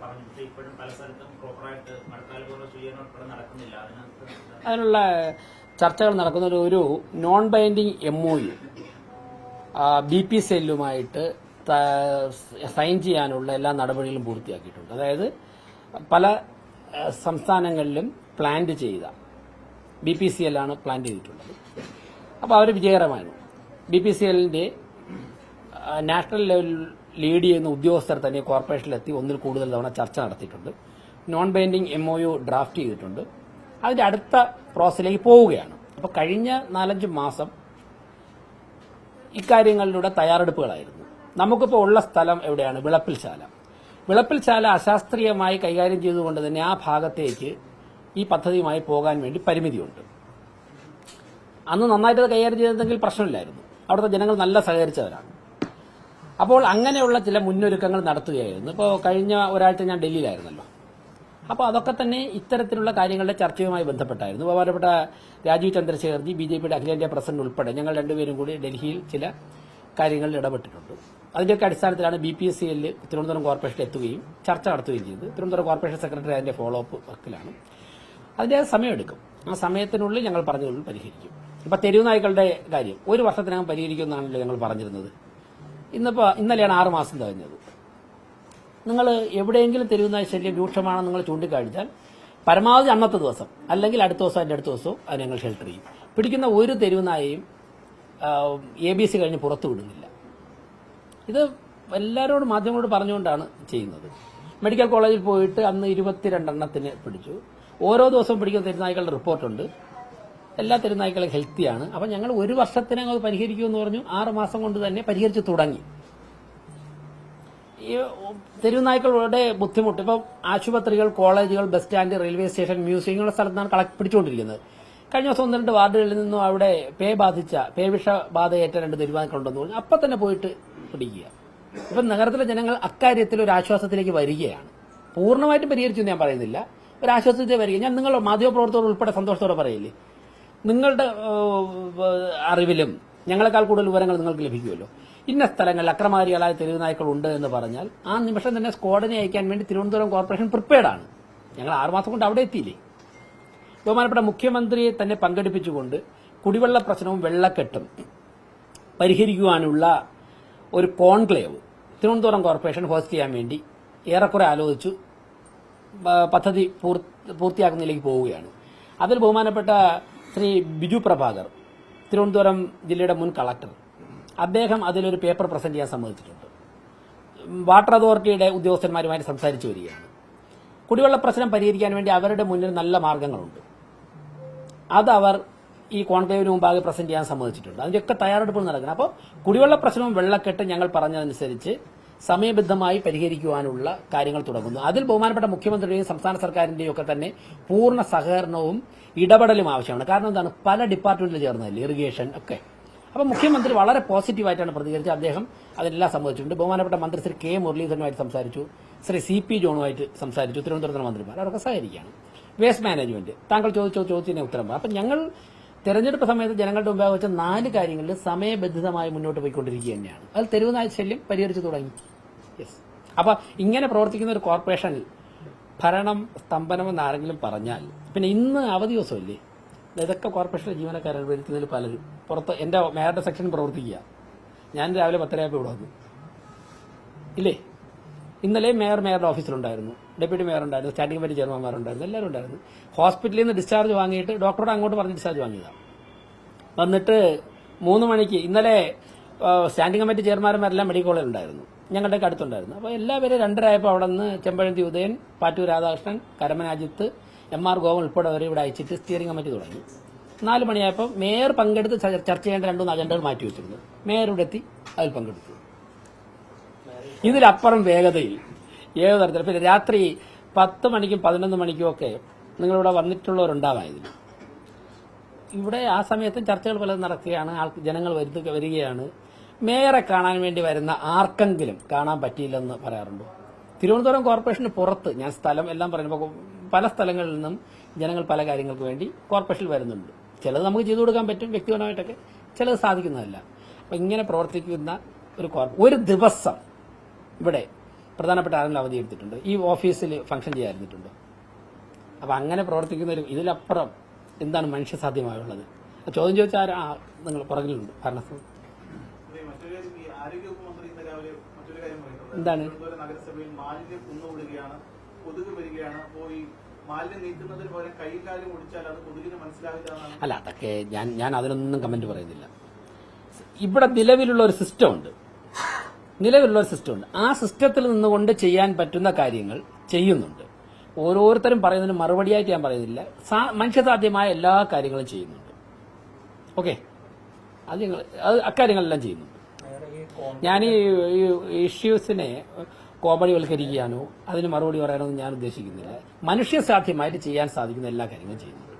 പറഞ്ഞിട്ട് ഇപ്പോഴും പല സ്ഥലത്തും പ്രോപ്പറായിട്ട് മഴക്കാലപൂർവ്വ ശുചീകരണം ഉൾപ്പെടെ നടക്കുന്നില്ല. അതിനുള്ള ചർച്ചകൾ നടക്കുന്ന ഒരു നോൺ ബൈൻഡിങ് MOU BPCLുമായിട്ട് സൈൻ ചെയ്യാനുള്ള എല്ലാ നടപടികളും പൂർത്തിയാക്കിയിട്ടുണ്ട്. അതായത് പല സംസ്ഥാനങ്ങളിലും പ്ലാന്റ് ചെയ്ത BPCL ആണ് പ്ലാൻ ചെയ്തിട്ടുള്ളത്. അപ്പോൾ അവർ വിജയകരമാണ്. BPCLന്റെ നാഷണൽ ലെവൽ ലീഡ് ചെയ്യുന്ന ഉദ്യോഗസ്ഥർ തന്നെ കോർപ്പറേഷനിലെത്തി ഒന്നിൽ കൂടുതൽ തവണ ചർച്ച നടത്തിയിട്ടുണ്ട്. നോൺ ബൈൻഡിങ് MOU ഡ്രാഫ്റ്റ് ചെയ്തിട്ടുണ്ട്. അതിന്റെ അടുത്ത പ്രോസസ്സിലേക്ക് പോവുകയാണ്. അപ്പോൾ കഴിഞ്ഞ 4-5 മാസം ഇക്കാര്യങ്ങളിലൂടെ തയ്യാറെടുപ്പുകളായിരുന്നു. നമുക്കിപ്പോൾ ഉള്ള സ്ഥലം എവിടെയാണ്? വിളപ്പിൽശാല. വിളപ്പിൽശാല അശാസ്ത്രീയമായി കൈകാര്യം ചെയ്തുകൊണ്ട് തന്നെ ആ ഭാഗത്തേക്ക് ഈ പദ്ധതിയുമായി പോകാൻ വേണ്ടി പരിമിതിയുണ്ട്. അന്ന് നന്നായിട്ട് അത് കൈകാര്യം ചെയ്തെങ്കിൽ പ്രശ്നമില്ലായിരുന്നു. അവിടുത്തെ ജനങ്ങൾ നല്ല സഹകരിച്ചവരാണ്. അപ്പോൾ അങ്ങനെയുള്ള ചില മുന്നൊരുക്കങ്ങൾ നടത്തുകയായിരുന്നു. ഇപ്പോൾ കഴിഞ്ഞ ഒരാഴ്ച ഞാൻ ഡൽഹിയിലായിരുന്നല്ലോ. അപ്പോൾ അതൊക്കെ തന്നെ ഇത്തരത്തിലുള്ള കാര്യങ്ങളുടെ ചർച്ചയുമായി ബന്ധപ്പെട്ടായിരുന്നു. ബഹുമാനപ്പെട്ട രാജീവ് ചന്ദ്രശേഖർജി, BJPയുടെ അഖിലേന്ത്യാ പ്രസിഡന്റ് ഉൾപ്പെടെ ഞങ്ങൾ രണ്ടുപേരും കൂടി ഡൽഹിയിൽ ചില കാര്യങ്ങളിൽ ഇടപെട്ടിട്ടുണ്ട്. അതിന്റെയൊക്കെ അടിസ്ഥാനത്തിലാണ് BPCL തിരുവനന്തപുരം കോർപ്പറേഷനിൽ എത്തുകയും ചർച്ച നടത്തുകയും ചെയ്തത്. തിരുവനന്തപുരം കോർപ്പറേഷൻ സെക്രട്ടറി അതിന്റെ ഫോളോ അപ്പ് വർക്കിലാണ്. അതിന്റെ സമയമെടുക്കും. ആ സമയത്തിനുള്ളിൽ ഞങ്ങൾ പറഞ്ഞതുള്ളിൽ പരിഹരിക്കും. ഇപ്പൊ തെരുവ് നായ്ക്കളുടെ കാര്യം 1 വർഷത്തിനകം പരിഹരിക്കുമെന്നാണല്ലോ ഞങ്ങൾ പറഞ്ഞിരുന്നത്. ഇന്നലെയാണ് 6 മാസം കഴിഞ്ഞത്. നിങ്ങൾ എവിടെയെങ്കിലും തെരുവുനായ ശല്യം രൂക്ഷമാണെന്ന് നിങ്ങൾ ചൂണ്ടിക്കാണിച്ചാൽ പരമാവധി അന്നത്തെ ദിവസം അല്ലെങ്കിൽ അടുത്ത ദിവസം അതിന്റെ അടുത്ത ദിവസവും അത് ഞങ്ങൾ ഷെൽട്ടർ ചെയ്യും. പിടിക്കുന്ന ഒരു തെരുവുനായയും ABC കഴിഞ്ഞ് പുറത്തു വിടുന്നില്ല. ഇത് എല്ലാവരോടും മാധ്യമങ്ങളോട് പറഞ്ഞുകൊണ്ടാണ് ചെയ്യുന്നത്. മെഡിക്കൽ കോളേജിൽ പോയിട്ട് അന്ന് 22 എണ്ണത്തിന് പിടിച്ചു. ഓരോ ദിവസവും പിടിക്കുന്ന തെരുവുനായ്ക്കളുടെ റിപ്പോർട്ടുണ്ട്. എല്ലാ തെരുവുനായ്ക്കളും ഹെൽത്തിയാണ്. അപ്പം ഞങ്ങൾ 1 വർഷത്തിനകം അത് പരിഹരിക്കുമെന്ന് പറഞ്ഞു. 6 മാസം കൊണ്ട് തന്നെ പരിഹരിച്ചു തുടങ്ങി. ഈ തെരുവുനായ്ക്കളുടെ ബുദ്ധിമുട്ട് ഇപ്പം ആശുപത്രികൾ, കോളേജുകൾ, bus stand, railway station, museum ഇങ്ങനെയുള്ള സ്ഥലത്താണ് പിടിച്ചുകൊണ്ടിരിക്കുന്നത്. കഴിഞ്ഞ ദിവസം 1-2 വാർഡുകളിൽ നിന്നും അവിടെ പേവിഷബാധയേറ്റ 2 തെരുവുനായ്ക്കളുണ്ടെന്ന് പറഞ്ഞു. അപ്പം തന്നെ പോയിട്ട് പിടിക്കുക. ഇപ്പം നഗരത്തിലെ ജനങ്ങൾ അക്കാര്യത്തിൽ ഒരു ആശ്വാസത്തിലേക്ക് വരികയാണ്. പൂർണ്ണമായിട്ടും പരിഹരിച്ചു ഞാൻ പറയുന്നില്ല, ഒരു ആശ്വാസത്തിലേക്ക് വരിക. ഞാൻ നിങ്ങൾ മാധ്യമപ്രവർത്തകർ ഉൾപ്പെടെ സന്തോഷത്തോടെ പറയില്ലേ, നിങ്ങളുടെ അറിവിലും ഞങ്ങളെക്കാൾ കൂടുതൽ വിവരങ്ങൾ നിങ്ങൾക്ക് ലഭിക്കുമല്ലോ. ഇന്ന സ്ഥലങ്ങളിൽ അക്രമകാരികളായ തെരുവുനായ്ക്കൾ ഉണ്ട് എന്ന് പറഞ്ഞാൽ ആ നിമിഷം തന്നെ സ്ക്വാഡിനെ അയക്കാൻ വേണ്ടി തിരുവനന്തപുരം കോർപ്പറേഷൻ പ്രിപ്പയർഡാണ്. ഞങ്ങൾ 6 മാസം കൊണ്ട് അവിടെ എത്തിയില്ലേ. ബഹുമാനപ്പെട്ട മുഖ്യമന്ത്രിയെ തന്നെ പങ്കെടുപ്പിച്ചുകൊണ്ട് കുടിവെള്ള പ്രശ്നവും വെള്ളക്കെട്ടും പരിഹരിക്കുവാനുള്ള ഒരു കോൺക്ലേവ് തിരുവനന്തപുരം കോർപ്പറേഷൻ ഹോസ്റ്റ് ചെയ്യാൻ വേണ്ടി ഏറെക്കുറെ ആലോചിച്ചു പദ്ധതി പൂർത്തിയാക്കുന്നതിലേക്ക് പോവുകയാണ്. അതിൽ ബഹുമാനപ്പെട്ട ശ്രീ ബിജു പ്രഭാകർ, തിരുവനന്തപുരം ജില്ലയുടെ മുൻ കളക്ടർ, അദ്ദേഹം അതിലൊരു പേപ്പർ പ്രസന്റ് ചെയ്യാൻ സമ്മതിച്ചിട്ടുണ്ട്. വാട്ടർ അതോറിറ്റിയുടെ ഉദ്യോഗസ്ഥന്മാരുമായി സംസാരിച്ചു വരികയാണ്. കുടിവെള്ള പ്രശ്നം പരിഹരിക്കാൻ വേണ്ടി അവരുടെ മുന്നിൽ നല്ല മാർഗങ്ങളുണ്ട്. അത് അവർ ഈ കോൺക്ലേവിന് മുമ്പാകെ പ്രസന്റ് ചെയ്യാൻ സമ്മതിച്ചിട്ടുണ്ട്. അതിന്റെയൊക്കെ തയ്യാറെടുപ്പ് നടക്കണം. അപ്പോൾ കുടിവെള്ള പ്രശ്നവും വെള്ളക്കെട്ട് ഞങ്ങൾ പറഞ്ഞതനുസരിച്ച് സമയബദ്ധമായി പരിഹരിക്കുവാനുള്ള കാര്യങ്ങൾ തുടങ്ങുന്നു. അതിൽ ബഹുമാനപ്പെട്ട മുഖ്യമന്ത്രിയുടെയും സംസ്ഥാന സർക്കാരിന്റെയും ഒക്കെ തന്നെ പൂർണ്ണ സഹകരണവും ഇടപെടലും ആവശ്യമാണ്. കാരണം എന്താണ്, പല ഡിപ്പാർട്ട്മെന്റിൽ ചേർന്നതല്ലേ, ഇറിഗേഷൻ ഒക്കെ. അപ്പോൾ മുഖ്യമന്ത്രി വളരെ പോസിറ്റീവായിട്ടാണ് പ്രതികരിച്ചത്. അദ്ദേഹം അതിനെല്ലാം സമ്മതിച്ചിട്ടുണ്ട്. ബഹുമാനപ്പെട്ട മന്ത്രി ശ്രീ കെ മുരളീധരനുമായിട്ട് സംസാരിച്ചു, ശ്രീ CP ജോണുമായിട്ട് സംസാരിച്ചു, തിരുവനന്തപുരത്തെ മന്ത്രിമാർ, അവരൊക്കെ സഹകരിക്കുകയാണ്. വേസ്റ്റ് മാനേജ്മെന്റ്, താങ്കൾ ചോദിച്ച ചോദ്യത്തിന് ഉത്തരം. അപ്പം ഞങ്ങൾ തെരഞ്ഞെടുപ്പ് സമയത്ത് ജനങ്ങളുടെ മുമ്പാകെ വെച്ച 4 കാര്യങ്ങളിൽ സമയബന്ധിതമായി മുന്നോട്ട് പോയിക്കൊണ്ടിരിക്കുക തന്നെയാണ്. അതിൽ തെരുവ് നായ ശല്യം പരിഹരിച്ചു തുടങ്ങി. യെസ്. അപ്പൊ ഇങ്ങനെ പ്രവർത്തിക്കുന്ന ഒരു കോർപ്പറേഷനിൽ ഭരണം സ്തംഭനമെന്ന് ആരെങ്കിലും പറഞ്ഞാൽ പിന്നെ ഇന്ന് അവധി ദിവസമല്ലേ, ഇതൊക്കെ കോർപ്പറേഷനിലെ ജീവനക്കാരാണ് വരുത്തുന്നതിൽ പലരും. പുറത്ത് എന്റെ മേയറുടെ സെക്ഷൻ പ്രവർത്തിക്കുക. ഞാൻ രാവിലെ 10:30 ഇവിടെ വന്നു ഇല്ലേ. ഇന്നലെ മേയറുടെ ഓഫീസിലുണ്ടായിരുന്നു, ഡെപ്യൂട്ടി മേയർ ഉണ്ടായിരുന്നു, സ്റ്റാൻഡിംഗ് കമ്മിറ്റി ചെയർമാൻമാരുണ്ടായിരുന്നു, എല്ലാവരും ഉണ്ടായിരുന്നു. ഹോസ്പിറ്റലിൽ നിന്ന് ഡിസ്ചാർജ് വാങ്ങിയിട്ട് ഡോക്ടറോട് അങ്ങോട്ട് പറഞ്ഞ് ഡിസ്ചാർജ് വാങ്ങിയതാണ്. വന്നിട്ട് 3 മണിക്ക് ഇന്നലെ സ്റ്റാൻഡിംഗ് കമ്മിറ്റി ചെയർമാൻമാരെല്ലാം മെഡിക്കൽ കോളേജിൽ ഉണ്ടായിരുന്നു, ഞങ്ങളുടെ അടുത്തുണ്ടായിരുന്നു. അപ്പോൾ എല്ലാവരും 2:30 ആയപ്പോൾ അവിടെ നിന്ന് ചെമ്പഴന്തി ഉദയൻ, പാറ്റൂർ രാധാകൃഷ്ണൻ, കരമനാജിത്ത്, MR ഗോവൻ ഉൾപ്പെടെ വരെ ഇവിടെ അയച്ചിട്ട് സ്റ്റിയറിംഗ് കമ്മിറ്റി തുടങ്ങി. 4 മണിയായപ്പോൾ മേയർ പങ്കെടുത്ത് ചർച്ച ചെയ്യേണ്ട 2 അജണ്ടകൾ മാറ്റി വെച്ചിരുന്നു. മേയർ ഇവിടെ എത്തി, അതിൽ പങ്കെടുത്തു. ഇതിലപ്പുറം വേഗതയിൽ ഏത് തരത്തിൽ പിന്നെ രാത്രി 10 മണിക്കും 11 മണിക്കും ഒക്കെ നിങ്ങളിവിടെ വന്നിട്ടുള്ളവരുണ്ടാകാം. ഇതിൽ ഇവിടെ ആ സമയത്തും ചർച്ചകൾ പലതും നടക്കുകയാണ്, ജനങ്ങൾ വരികയാണ്. മേയറെ കാണാൻ വേണ്ടി വരുന്ന ആർക്കെങ്കിലും കാണാൻ പറ്റിയില്ലെന്ന് പറയാറുണ്ടോ? തിരുവനന്തപുരം കോർപ്പറേഷന് പുറത്ത് ഞാൻ സ്ഥലം എല്ലാം പറയുമ്പോൾ പല സ്ഥലങ്ങളിൽ നിന്നും ജനങ്ങൾ പല കാര്യങ്ങൾക്ക് വേണ്ടി കോർപ്പറേഷനിൽ വരുന്നുണ്ട്. ചിലത് നമുക്ക് ചെയ്തു കൊടുക്കാൻ പറ്റും വ്യക്തിപരമായിട്ടൊക്കെ, ചിലത് സാധിക്കുന്നതല്ല. അപ്പം ഇങ്ങനെ പ്രവർത്തിക്കുന്ന ഒരു ദിവസം ഇവിടെ പ്രധാനപ്പെട്ട ആരെങ്കിലും അവധി എടുത്തിട്ടുണ്ട്, ഈ ഓഫീസിൽ ഫംഗ്ഷൻ ചെയ്യാതിരുന്നിട്ടുണ്ട്. അപ്പം അങ്ങനെ പ്രവർത്തിക്കുന്ന ഇതിലപ്പുറം എന്താണ് മനുഷ്യസാധ്യമായുള്ളത്? ചോദ്യം ചോദിച്ചാൽ നിങ്ങൾ പുറകിലുണ്ട് ഭരണസ്ഥ. എന്താണ് നഗരസഭയിൽ മാലിന്യം കുന്നുകൂടുകയാണ്, കൊതുക് വരികയാണ്. അപ്പോൾ ഈ മാലിന്യം നീക്കുന്നതിന് പകരം കൈകാലം ഓടിച്ചാൽ അത് കൊതുകിന് മനസ്സിലാവില്ല. അല്ല, അതൊക്കെ ഞാൻ അതിനൊന്നും കമന്റ് പറയുന്നില്ല. ഇവിടെ നിലവിലുള്ള ഒരു സിസ്റ്റം ഉണ്ട്. ആ സിസ്റ്റത്തിൽ നിന്നുകൊണ്ട് ചെയ്യാൻ പറ്റുന്ന കാര്യങ്ങൾ ചെയ്യുന്നുണ്ട്. ഓരോരുത്തരും പറയുന്നതിന് മറുപടിയായിട്ട് ഞാൻ പറയുന്നില്ല. മനുഷ്യസാധ്യമായ എല്ലാ കാര്യങ്ങളും ചെയ്യുന്നുണ്ട്. ഓക്കെ, അത് അക്കാര്യങ്ങളെല്ലാം ചെയ്യുന്നുണ്ട്. ഞാൻ ഈ ഇഷ്യൂസിനെ കോമഡിവൽക്കരിക്കാനോ അതിന് മറുപടി പറയാനോ ഞാൻ ഉദ്ദേശിക്കുന്നില്ല. മനുഷ്യസാധ്യമായിട്ട് ചെയ്യാൻ സാധിക്കുന്ന എല്ലാ കാര്യങ്ങളും ചെയ്യുന്നുണ്ട്.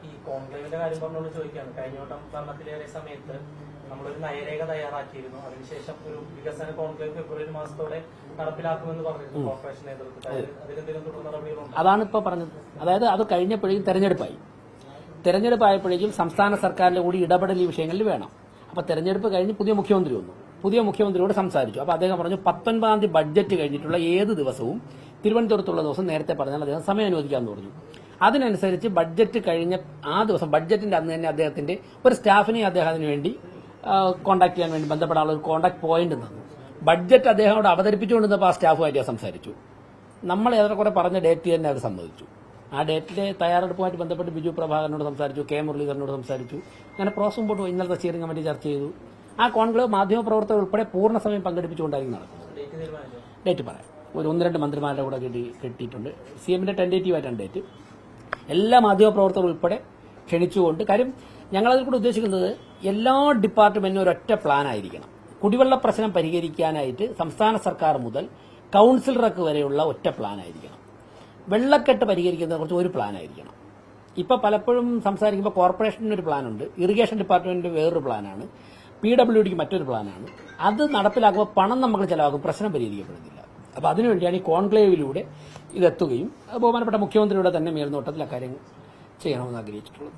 ഈ കോൺക്ലേവിന്റെ കാര്യം പറഞ്ഞുകൊണ്ട് ചോദിക്കുകയാണ്. കഴിഞ്ഞ വട്ടം ഭരണത്തിലേറിയ സമയത്ത് നമ്മളൊരു നയരേഖ തയ്യാറാക്കിയിരുന്നു. അതിനുശേഷം ഒരു വികസന കോൺക്ലേവ് ഫെബ്രുവരി മാസത്തോടെ നടപ്പിലാക്കുമെന്ന് പറഞ്ഞിരുന്നു കോർപ്പറേഷൻ നേതൃത്വത്തിൽ. അതിലെന്തെങ്കിലും തുടർ നടപടികളുണ്ട്? അതാണ് ഇപ്പോൾ പറഞ്ഞത്. അതായത് അത് കഴിഞ്ഞപ്പോഴേക്കും തെരഞ്ഞെടുപ്പായപ്പോഴേക്കും സംസ്ഥാന സർക്കാരിന്റെ കൂടി ഇടപെടൽ ഈ വിഷയങ്ങളിൽ വേണം. അപ്പൊ തെരഞ്ഞെടുപ്പ് കഴിഞ്ഞ് പുതിയ മുഖ്യമന്ത്രി വന്നു. പുതിയ മുഖ്യമന്ത്രിയോട് സംസാരിച്ചു. അപ്പൊ അദ്ദേഹം പറഞ്ഞു 19-ാം തീയതി ബഡ്ജറ്റ് കഴിഞ്ഞിട്ടുള്ള ഏത് ദിവസവും തിരുവനന്തപുരത്തുള്ള ദിവസം നേരത്തെ പറഞ്ഞാൽ അദ്ദേഹം സമയം അനുവദിക്കാമെന്ന് പറഞ്ഞു. അതിനനുസരിച്ച് ബഡ്ജറ്റ് കഴിഞ്ഞ ആ ദിവസം ബഡ്ജറ്റിന്റെ അന്ന് തന്നെ അദ്ദേഹത്തിന്റെ ഒരു സ്റ്റാഫിനെ അദ്ദേഹം അതിനു വേണ്ടി കോൺടാക്ട് ചെയ്യാൻ വേണ്ടി ബന്ധപ്പെടാനുള്ള ഒരു കോൺടാക്ട് പോയിന്റ് തന്നു. ബഡ്ജറ്റ് അദ്ദേഹം അവിടെ അവതരിപ്പിച്ചുകൊണ്ടിരുന്നപ്പോൾ ആ സ്റ്റാഫുമായിട്ട് സംസാരിച്ചു. നമ്മൾ ഏറെക്കുറെ പറഞ്ഞ ഡേറ്റ് തന്നെ അവർ സമ്മതിച്ചു. ആ ഡേറ്റിലെ തയ്യാറെടുപ്പുമായിട്ട് ബന്ധപ്പെട്ട് ബിജു പ്രഭാകരനോട് സംസാരിച്ചു, കെ മുരളീധരനോട് സംസാരിച്ചു. അങ്ങനെ പ്രോസസ് മുമ്പോട്ട് പോയി. ഇന്നലത്തെ സ്റ്റിയറിംഗ് കമ്മിറ്റി ചർച്ച ചെയ്തു. ആ കോൺക്ലേവ് മാധ്യമപ്രവർത്തകർ ഉൾപ്പെടെ പൂർണ്ണ സമയം പങ്കെടുപ്പിച്ചുകൊണ്ടായിരിക്കും നടക്കുന്നത്. ഡേറ്റ് പറയാം. ഒരു 1-2 മന്ത്രിമാരുടെ കൂടെ കിട്ടിയിട്ടുണ്ട്. CMന്റെ ടെന്റേറ്റീവായിട്ടാണ് ഡേറ്റ്. എല്ലാ മാധ്യമപ്രവർത്തകർ ഉൾപ്പെടെ ക്ഷണിച്ചുകൊണ്ട്, കാര്യം ഞങ്ങളതിൽ കൂടെ ഉദ്ദേശിക്കുന്നത് എല്ലാ ഡിപ്പാർട്ട്മെന്റിനും ഒരൊറ്റ പ്ലാൻ ആയിരിക്കണം. കുടിവെള്ള പ്രശ്നം പരിഹരിക്കാനായിട്ട് സംസ്ഥാന സർക്കാർ മുതൽ കൌൺസിലർക്ക് വരെയുള്ള ഒറ്റ പ്ലാൻ ആയിരിക്കണം. വെള്ളക്കെട്ട് പരിഹരിക്കുന്നതിനെ കുറിച്ച് ഒരു പ്ലാൻ ആയിരിക്കണം. ഇപ്പൊ പലപ്പോഴും സംസാരിക്കുമ്പോൾ കോർപ്പറേഷന് ഒരു പ്ലാനുണ്ട്, ഇറിഗേഷൻ ഡിപ്പാർട്ട്മെന്റിന് വേറൊരു പ്ലാനാണ്, PWDക്ക് മറ്റൊരു പ്ലാനാണ്. അത് നടപ്പിലാക്കുമ്പോൾ പണം നമുക്ക് ചെലവാക്കും, പ്രശ്നം പരിഹരിക്കപ്പെടുന്നില്ല. അപ്പൊ അതിനുവേണ്ടിയാണ് ഈ കോൺക്ലേവിലൂടെ ഇതെത്തുകയും ബഹുമാനപ്പെട്ട മുഖ്യമന്ത്രിയുടെ തന്നെ മേൽനോട്ടത്തിൽ അക്കാര്യങ്ങൾ ചെയ്യണമെന്ന് ആഗ്രഹിച്ചിട്ടുള്ളത്.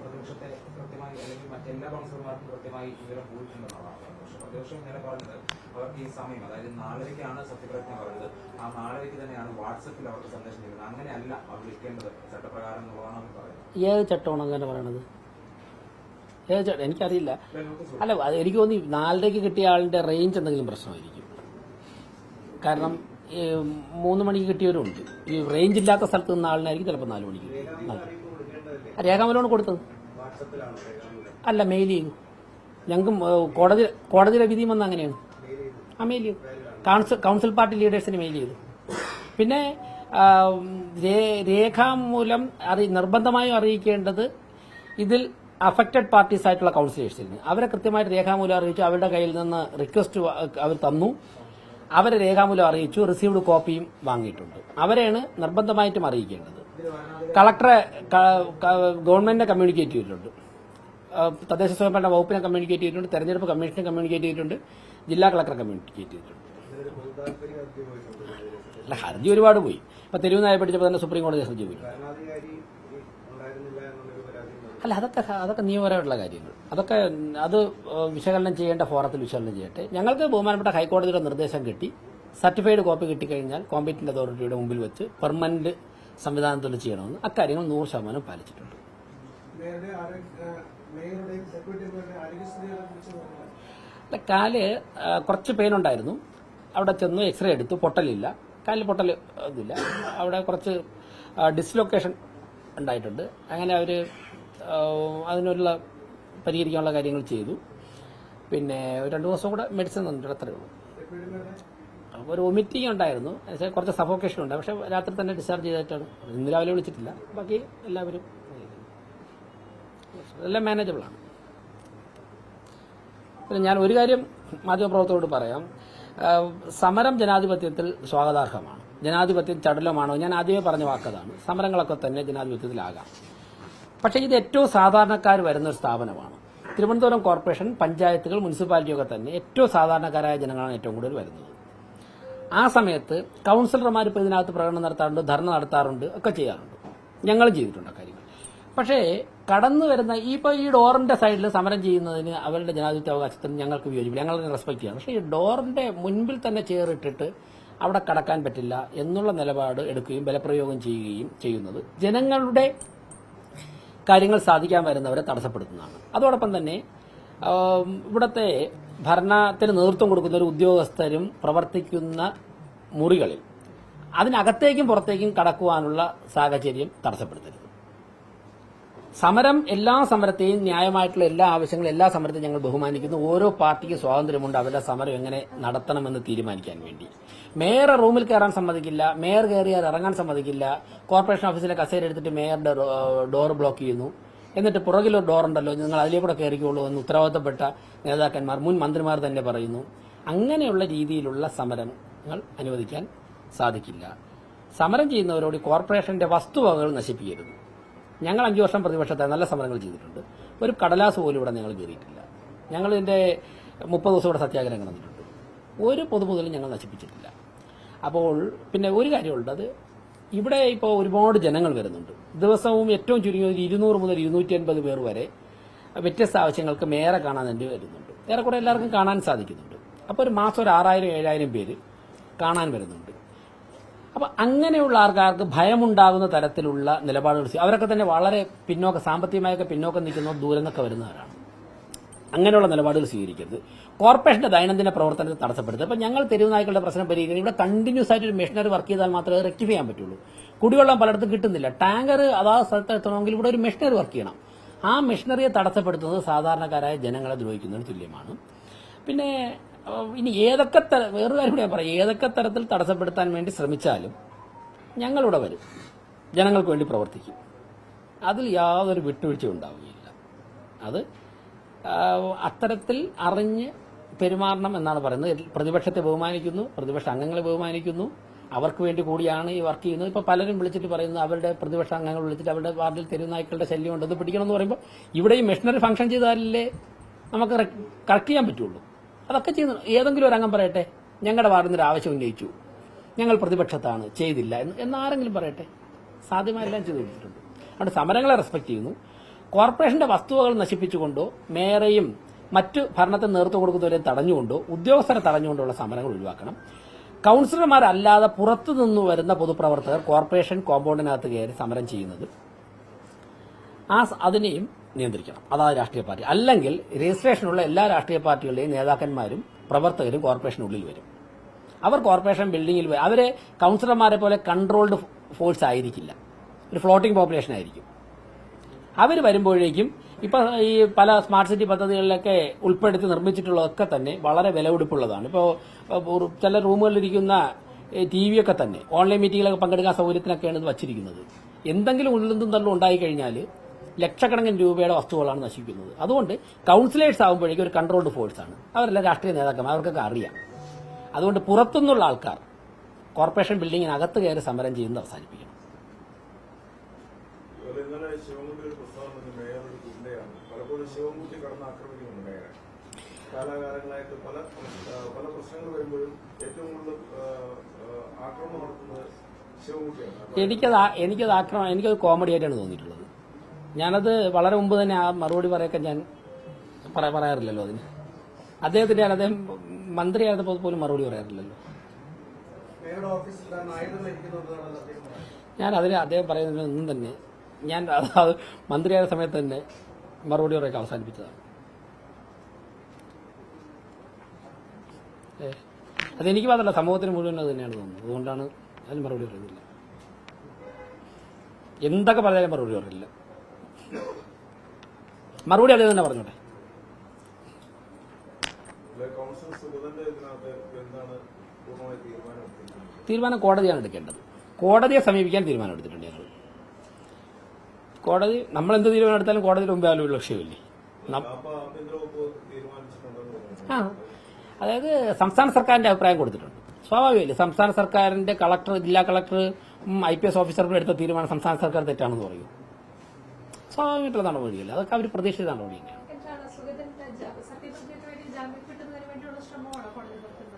പ്രതിപക്ഷത്തെ കൃത്യമായി അല്ലെങ്കിൽ മറ്റെല്ലാ കൗൺസിലർമാർക്കും കൃത്യമായി വിവരം പോയിട്ടുണ്ടെന്നുള്ളതാണ്. പക്ഷെ പ്രതിപക്ഷം ഇന്നലെ പറഞ്ഞത് അവർക്ക് ഈ സമയം, അതായത് 4:30ക്കാണ് സത്യപ്രതിജ്ഞ പറഞ്ഞത്. ആ 4:30ക്ക് തന്നെയാണ് വാട്സപ്പിൽ അവർക്ക് സന്ദേശം ചെയ്യുന്നത്. അങ്ങനെയല്ല അവർ വിളിക്കേണ്ടത് ചട്ടപ്രകാരം എന്നുള്ളതാണ് അവർ പറയുന്നത്. ഏത് ചട്ടമാണ് അങ്ങനെ പറയണത്? ഏത് ചട്ടം എനിക്കറിയില്ല. അല്ല, എനിക്ക് തോന്നി 4:30ക്ക് കിട്ടിയ ആളിന്റെ റേഞ്ച് എന്തെങ്കിലും പ്രശ്നമായിരിക്കും. കാരണം 3 മണിക്ക് കിട്ടിയവരുണ്ട്. ഈ റേഞ്ച് ഇല്ലാത്ത സ്ഥലത്ത് നിന്ന ആളിനായിരിക്കും ചിലപ്പോൾ 4 മണിക്ക്. രേഖാമൂലമാണ് കൊടുത്തത്. അല്ല, മെയിൽ ചെയ്തു. ഞങ്ങൾക്ക് കോടതിയുടെ വിധിയും വന്ന അങ്ങനെയാണ്. മെയിൽ ചെയ്തു. കൗൺസിൽ പാർട്ടി ലീഡേഴ്സിന് മെയിൽ ചെയ്തു. പിന്നെ രേഖാമൂലം നിർബന്ധമായും അറിയിക്കേണ്ടത് ഇതിൽ അഫക്റ്റഡ് പാർട്ടീസ് ആയിട്ടുള്ള കൗൺസിലേഴ്സിന്. അവരെ കൃത്യമായിട്ട് രേഖാമൂലം അറിയിച്ചു. അവരുടെ കയ്യിൽ നിന്ന് റിക്വസ്റ്റ് അവർ തന്നു. അവരെ രേഖാമൂലം അറിയിച്ചു. റിസീവ്ഡ് കോപ്പിയും വാങ്ങിയിട്ടുണ്ട്. അവരെയാണ് നിർബന്ധമായിട്ടും അറിയിക്കേണ്ടത്. കളക്ടറെ ഗവൺമെന്റിനെ കമ്മ്യൂണിക്കേറ്റ് ചെയ്തിട്ടുണ്ട്. തദ്ദേശ സ്വയംഭരണ വകുപ്പിനെ കമ്മ്യൂണിക്കേറ്റ് ചെയ്തിട്ടുണ്ട്. തെരഞ്ഞെടുപ്പ് കമ്മീഷനെ കമ്മ്യൂണിക്കേറ്റ് ചെയ്തിട്ടുണ്ട്. ജില്ലാ കളക്ടറെ കമ്മ്യൂണിക്കേറ്റ് ചെയ്തിട്ടുണ്ട്. അല്ല, ഹർജി ഒരുപാട് പോയി. ഇപ്പൊ തെരുവുനായ പിടിച്ചപ്പോൾ തന്നെ സുപ്രീം കോടതി ഹർജി പോയി. അല്ല, അതൊക്കെ നിയമപരമായിട്ടുള്ള കാര്യങ്ങൾ. അത് വിശകലനം ചെയ്യേണ്ട ഫോറത്തിൽ വിശകലനം ചെയ്യട്ടെ. ഞങ്ങൾക്ക് ബഹുമാനപ്പെട്ട ഹൈക്കോടതിയുടെ നിർദ്ദേശം കിട്ടി. സർട്ടിഫൈഡ് കോപ്പി കിട്ടിക്കഴിഞ്ഞാൽ കോമ്പറ്റന്റ് അതോറിറ്റിയുടെ മുമ്പിൽ വെച്ച് പെർമനന്റ് സംവിധാനത്തിൽ ചെയ്യണമെന്ന്. അക്കാര്യങ്ങൾ 100% പാലിച്ചിട്ടുണ്ട്. കാല് കുറച്ച് പെയിൻ ഉണ്ടായിരുന്നു. അവിടെ ചെന്നു എക്സ്റേ എടുത്തു. പൊട്ടലില്ല. കാലിൽ പൊട്ടൽ ഇതില്ല. അവിടെ കുറച്ച് ഡിസ്ലൊക്കേഷൻ ഉണ്ടായിട്ടുണ്ട്. അങ്ങനെ അവർ അതിനുള്ള പരിഹരിക്കാനുള്ള കാര്യങ്ങൾ ചെയ്തു. പിന്നെ 2 ദിവസം കൂടെ മെഡിസിൻ തന്നിട്ടുണ്ട്. അത്രയേ ഉള്ളൂ. ഒരു വൊമിറ്റിംഗ് ഉണ്ടായിരുന്നു. കുറച്ച് സഫോക്കേഷൻ ഉണ്ട്. പക്ഷെ രാത്രി തന്നെ ഡിസ്ചാർജ് ചെയ്തിട്ടാണ്. ഇന്ന് രാവിലെ വിളിച്ചിട്ടില്ല. ബാക്കി എല്ലാവരും എല്ലാം മാനേജബിളാണ്. പിന്നെ ഞാൻ ഒരു കാര്യം മാധ്യമപ്രവർത്തകരോട് പറയാം. സമരം ജനാധിപത്യത്തിൽ സ്വാഗതാർഹമാണ്. ജനാധിപത്യം ചടുലമാണോ? ഞാൻ ആദ്യമേ പറഞ്ഞ വാക്കതാണ്. സമരങ്ങളൊക്കെ തന്നെ ജനാധിപത്യത്തിലാകാം. പക്ഷേ ഇത് ഏറ്റവും സാധാരണക്കാർ വരുന്ന ഒരു സ്ഥാപനമാണ്. തിരുവനന്തപുരം കോർപ്പറേഷൻ, പഞ്ചായത്തുകൾ, മുനിസിപ്പാലിറ്റിയൊക്കെ തന്നെ ഏറ്റവും സാധാരണക്കാരായ ജനങ്ങളാണ് ഏറ്റവും കൂടുതൽ വരുന്നത്. ആ സമയത്ത് കൌൺസിലർമാർ ഇപ്പോൾ ഇതിനകത്ത് പ്രകടനം നടത്താറുണ്ട്, ധർണ നടത്താറുണ്ട്, ഒക്കെ ചെയ്യാറുണ്ട്. ഞങ്ങളും ചെയ്തിട്ടുണ്ട് കാര്യങ്ങൾ. പക്ഷേ കടന്നു വരുന്ന ഈ ഡോറിന്റെ സൈഡിൽ സമരം ചെയ്യുന്നതിന് അവരുടെ ജനാധിപത്യ അവകാശത്തിന് ഞങ്ങൾക്ക് വിയോജിപ്പില്ല. ഞങ്ങൾക്ക് റെസ്പെക്ട് ചെയ്യാം. പക്ഷേ ഈ ഡോറിന്റെ മുൻപിൽ തന്നെ ചേറിട്ടിട്ട് അവിടെ കടക്കാൻ പറ്റില്ല എന്നുള്ള നിലപാട് എടുക്കുകയും ബലപ്രയോഗം ചെയ്യുകയും ചെയ്യുന്നത് ജനങ്ങളുടെ കാര്യങ്ങൾ സാധിക്കാൻ വരുന്നവരെ തടസ്സപ്പെടുത്തുന്നതാണ്. അതോടൊപ്പം തന്നെ ഇവിടുത്തെ ഭരണത്തിന് നേതൃത്വം കൊടുക്കുന്ന ഒരു ഉദ്യോഗസ്ഥരും പ്രവർത്തിക്കുന്ന മുറികളിൽ അതിനകത്തേക്കും പുറത്തേക്കും കടക്കുവാനുള്ള സാഹചര്യം തടസ്സപ്പെടുത്തരുത്. സമരം, എല്ലാ സമരത്തെയും ന്യായമായിട്ടുള്ള എല്ലാ ആവശ്യങ്ങളും, എല്ലാ സമരത്തെയും ഞങ്ങൾ ബഹുമാനിക്കുന്നു. ഓരോ പാർട്ടിക്കും സ്വാതന്ത്ര്യമുണ്ട് അവരുടെ സമരം എങ്ങനെ നടത്തണമെന്ന് തീരുമാനിക്കാൻ വേണ്ടി. മേയർ റൂമിൽ കയറാൻ സമ്മതിക്കില്ല. മേയർ കയറിയാൽ ഇറങ്ങാൻ സമ്മതിക്കില്ല. കോർപ്പറേഷൻ ഓഫീസിലെ കസേര എടുത്തിട്ട് മേയറുടെ ഡോർ ബ്ലോക്ക് ചെയ്യുന്നു. എന്നിട്ട് പുറകിലൊരു ഡോറുണ്ടല്ലോ, നിങ്ങൾ അതിലേക്കൂടെ കയറിക്കോളൂ എന്ന് ഉത്തരവാദിത്തപ്പെട്ട നേതാക്കന്മാർ, മുൻ മന്ത്രിമാർ തന്നെ പറയുന്നു. അങ്ങനെയുള്ള രീതിയിലുള്ള സമരങ്ങൾ അനുവദിക്കാൻ സാധിക്കില്ല. സമരം ചെയ്യുന്നവരോട് കോർപ്പറേഷന്റെ വസ്തുവകകൾ നശിപ്പിക്കരുത്. ഞങ്ങൾ 5 വർഷം പ്രതിപക്ഷത്തെ നല്ല സമരങ്ങൾ ചെയ്തിട്ടുണ്ട്. ഒരു കടലാസ് പോലും ഇവിടെ ഞങ്ങൾ കയറിയിട്ടില്ല. ഞങ്ങൾ ഇതിന്റെ 30 ദിവസം ഇവിടെ സത്യാഗ്രഹം നടന്നിട്ടുണ്ട്. ഒരു പൊതുമുതലും ഞങ്ങൾ നശിപ്പിച്ചിട്ടില്ല. അപ്പോൾ പിന്നെ ഒരു കാര്യമുള്ളത്, ഇവിടെ ഇപ്പോൾ ഒരുപാട് ജനങ്ങൾ വരുന്നുണ്ട്. ദിവസവും ഏറ്റവും ചുരുങ്ങിയത് 200 മുതൽ 250 പേർ വരെ വ്യത്യസ്ത ആവശ്യങ്ങൾക്ക് മേയറെ കാണാൻ വേണ്ടി വരുന്നുണ്ട്. ഏറെക്കുറെ എല്ലാവർക്കും കാണാൻ സാധിക്കുന്നുണ്ട്. അപ്പോൾ ഒരു മാസം ഒരു 6000-7000 പേര് കാണാൻ വരുന്നുണ്ട്. അപ്പൊ അങ്ങനെയുള്ള ആൾക്കാർക്ക് ഭയമുണ്ടാകുന്ന തരത്തിലുള്ള നിലപാടുകൾ, അവരൊക്കെ തന്നെ വളരെ സാമ്പത്തികമായൊക്കെ പിന്നോക്കം നിൽക്കുന്ന ദൂരം നിന്നൊക്കെ വരുന്നവരാണ്. അങ്ങനെയുള്ള നിലപാടുകൾ സ്വീകരിക്കരുത്. കോർപ്പറേഷന്റെ ദൈനംദിന പ്രവർത്തനത്തെ തടസ്സപ്പെടുത്തുക. അപ്പൊ ഞങ്ങൾ തെരുവുനായ്ക്കളുടെ പ്രശ്നം പരിഹരിക്കുന്നത് ഇവിടെ കണ്ടിന്യൂസ് ആയിട്ട് ഒരു മെഷീനറി വർക്ക് ചെയ്താൽ മാത്രമേ റെക്ടിഫൈ ചെയ്യാൻ പറ്റുള്ളൂ. കുടിവെള്ളം പലയിടത്തും കിട്ടുന്നില്ല. ടാങ്കർ അതാത് സ്ഥലത്ത് എത്തണമെങ്കിൽ ഇവിടെ ഒരു മെഷീനറി വർക്ക് ചെയ്യണം. ആ മെഷീനറിയെ തടസ്സപ്പെടുത്തുന്നത് സാധാരണക്കാരായ ജനങ്ങളെ ദ്രോഹിക്കുന്നതിന് തുല്യമാണ്. പിന്നെ ഇനി വേറൊരു കാര്യം കൂടി ഞാൻ പറയാം, ഏതൊക്കെ തരത്തിൽ തടസ്സപ്പെടുത്താൻ വേണ്ടി ശ്രമിച്ചാലും ഞങ്ങളിവിടെ വരും, ജനങ്ങൾക്ക് വേണ്ടി പ്രവർത്തിക്കും. അതിൽ യാതൊരു വിട്ടുവീഴ്ചയും ഉണ്ടാവുകയില്ല. അത് അത്തരത്തിൽ അറിഞ്ഞ് പെരുമാറണം എന്നാണ് പറയുന്നത്. പ്രതിപക്ഷത്തെ ബഹുമാനിക്കുന്നു, പ്രതിപക്ഷ അംഗങ്ങളെ ബഹുമാനിക്കുന്നു. അവർക്ക് വേണ്ടി കൂടിയാണ് ഈ വർക്ക് ചെയ്യുന്നത്. ഇപ്പോൾ പലരും വിളിച്ചിട്ട് പറയുന്നത് അവരുടെ പ്രതിപക്ഷ അംഗങ്ങൾ വിളിച്ചിട്ട് അവരുടെ വാർഡിൽ തെരുവുനായ്ക്കളുടെ ശല്യം ഉണ്ടെന്ന് പിടിക്കണമെന്ന് പറയുമ്പോൾ ഇവിടെ ഈ മെഷീനറി ഫംഗ്ഷൻ ചെയ്താലല്ലേ നമുക്ക് കറക്റ്റ് ചെയ്യാൻ പറ്റുള്ളൂ. അതൊക്കെ ചെയ്യുന്നു. ഏതെങ്കിലും ഒരു അംഗം പറയട്ടെ, ഞങ്ങളുടെ വാർഡിൽ നിന്നൊരു ആവശ്യം ഉന്നയിച്ചു, ഞങ്ങൾ പ്രതിപക്ഷത്താണ്, ചെയ്തില്ല എന്നാരെങ്കിലും പറയട്ടെ. സാധ്യമായെല്ലാം ചെയ്തു കൊടുത്തിട്ടുണ്ട്. അതുകൊണ്ട് സമരങ്ങളെ റെസ്പെക്ട് ചെയ്യുന്നു. കോർപ്പറേഷന്റെ വസ്തുവകൾ നശിപ്പിച്ചുകൊണ്ടോ മേയറെയും മറ്റു ഭരണത്തിന് നേതൃത്വം കൊടുക്കുന്നവരെയും തടഞ്ഞുകൊണ്ടോ ഉദ്യോഗസ്ഥരെ തടഞ്ഞുകൊണ്ടുള്ള സമരങ്ങൾ ഒഴിവാക്കണം. കൌൺസിലർമാരല്ലാതെ പുറത്തുനിന്ന് വരുന്ന പൊതുപ്രവർത്തകർ കോർപ്പറേഷൻ കോമ്പൗണ്ടിനകത്ത് കയറി സമരം ചെയ്യുന്നത് അതിനെയും നിയന്ത്രിക്കണം. അതായത് രാഷ്ട്രീയ പാർട്ടി അല്ലെങ്കിൽ രജിസ്ട്രേഷനുള്ള എല്ലാ രാഷ്ട്രീയ പാർട്ടികളുടെയും നേതാക്കന്മാരും പ്രവർത്തകരും കോർപ്പറേഷനുള്ളിൽ വരും. അവർ കോർപ്പറേഷൻ ബിൽഡിങ്ങിൽ പോയി അവർ കൗൺസിലർമാരെ പോലെ കൺട്രോൾഡ് ഫോഴ്സ് ആയിരിക്കില്ല, ഒരു ഫ്ലോട്ടിംഗ് പോപ്പുലേഷൻ ആയിരിക്കും. അവർ വരുമ്പോഴേക്കും ഇപ്പം ഈ പല സ്മാർട്ട് സിറ്റി പദ്ധതികളിലൊക്കെ ഉൾപ്പെടുത്തി നിർമ്മിച്ചിട്ടുള്ളതൊക്കെ തന്നെ വളരെ വിലപിടിപ്പുള്ളതാണ്. ഇപ്പോൾ ചില റൂമുകളിലിരിക്കുന്ന TV ഒക്കെ തന്നെ ഓൺലൈൻ മീറ്റിങ്ങിലൊക്കെ പങ്കെടുക്കാൻ സൗകര്യത്തിനൊക്കെയാണ് ഇത് വച്ചിരിക്കുന്നത്. എന്തെങ്കിലും ഉള്ളും തള്ളും ഉണ്ടായിക്കഴിഞ്ഞാൽ ലക്ഷക്കണക്കിന് രൂപയുടെ വസ്തുക്കളാണ് നശിക്കുന്നത്. അതുകൊണ്ട് കൗൺസിലേഴ്സ് ആകുമ്പോഴേക്കും ഒരു കൺട്രോൾഡ് ഫോഴ്സാണ്. അവരെല്ലാം രാഷ്ട്രീയ നേതാക്കന്മാർ, അവർക്കൊക്കെ അറിയാം. അതുകൊണ്ട് പുറത്തുനിന്നുള്ള ആൾക്കാർ കോർപ്പറേഷൻ ബിൽഡിങ്ങിനകത്ത് കയറി സമരം ചെയ്യുന്നത് അവസാനിപ്പിക്കണം. ഇന്നലെ ശിവൻകുട്ടി ഒരു പ്രസ്താവന, മേയർ ഒരു ഗുണ്ടയാണ്, പലപ്പോഴും ശിവൻകുട്ടി കടന്ന് ആക്രമിക്കുന്നുണ്ട് മേയറെ. കാലാകാലങ്ങളായിട്ട് പല പ്രശ്നങ്ങൾ വരുമ്പോഴും ഏറ്റവും കൂടുതൽ ആക്രമണം നടത്തുന്നത് ശിവൻകുട്ടിയാണ്. എനിക്കത് കോമഡി ആയിട്ടാണ് തോന്നിയിട്ടുള്ളത്. ഞാനത് വളരെ മുമ്പ് തന്നെ ആ മറുപടി പറയൊക്കെ ഞാൻ പറയാറില്ലല്ലോ അതിന്. അദ്ദേഹം മന്ത്രിയായിരുന്നപ്പോൾ പോലും മറുപടി പറയാറില്ലല്ലോ. ഞാൻ അതിന് അദ്ദേഹം പറയുന്നതിനൊന്നും തന്നെ ഞാൻ അത് മന്ത്രിയായ സമയത്ത് തന്നെ മറുപടി പറയൊക്കെ അവസാനിപ്പിച്ചതാണ്. അതെനിക്ക് മാത്രമല്ല, സമൂഹത്തിന് മുഴുവൻ അത് തന്നെയാണ് തോന്നുന്നത്. അതുകൊണ്ടാണ് അതിന് മറുപടി പറയുന്നില്ല. എന്തൊക്കെ പറഞ്ഞാലും മറുപടി പറയില്ല. മറുപടി അദ്ദേഹം തന്നെ പറഞ്ഞോട്ടെ. തീരുമാനം കോടതിയാണ് എടുക്കേണ്ടത്. കോടതിയെ സമീപിക്കാൻ തീരുമാനം എടുത്തിട്ടുണ്ട് ഞങ്ങൾ. കോടതി നമ്മളെന്ത് തീരുമാനം എടുത്താലും കോടതിയിൽ മുമ്പേ ആലും ഒരു ലക്ഷ്യമില്ലേ. അതായത് സംസ്ഥാന സർക്കാരിന്റെ അഭിപ്രായം കൊടുത്തിട്ടുണ്ട്. സ്വാഭാവികമല്ലേ, സംസ്ഥാന സർക്കാരിന്റെ കളക്ടർ, ജില്ലാ കളക്ടർ, IPS ഓഫീസറുടെ എടുത്ത തീരുമാനം സംസ്ഥാന സർക്കാർ തെറ്റാണെന്ന് പറയും. സ്വാഭാവികമായിട്ടുള്ള നടപടിയല്ലേ, അതൊക്കെ അവർ പ്രതീക്ഷിച്ച നടപടിയാണ്.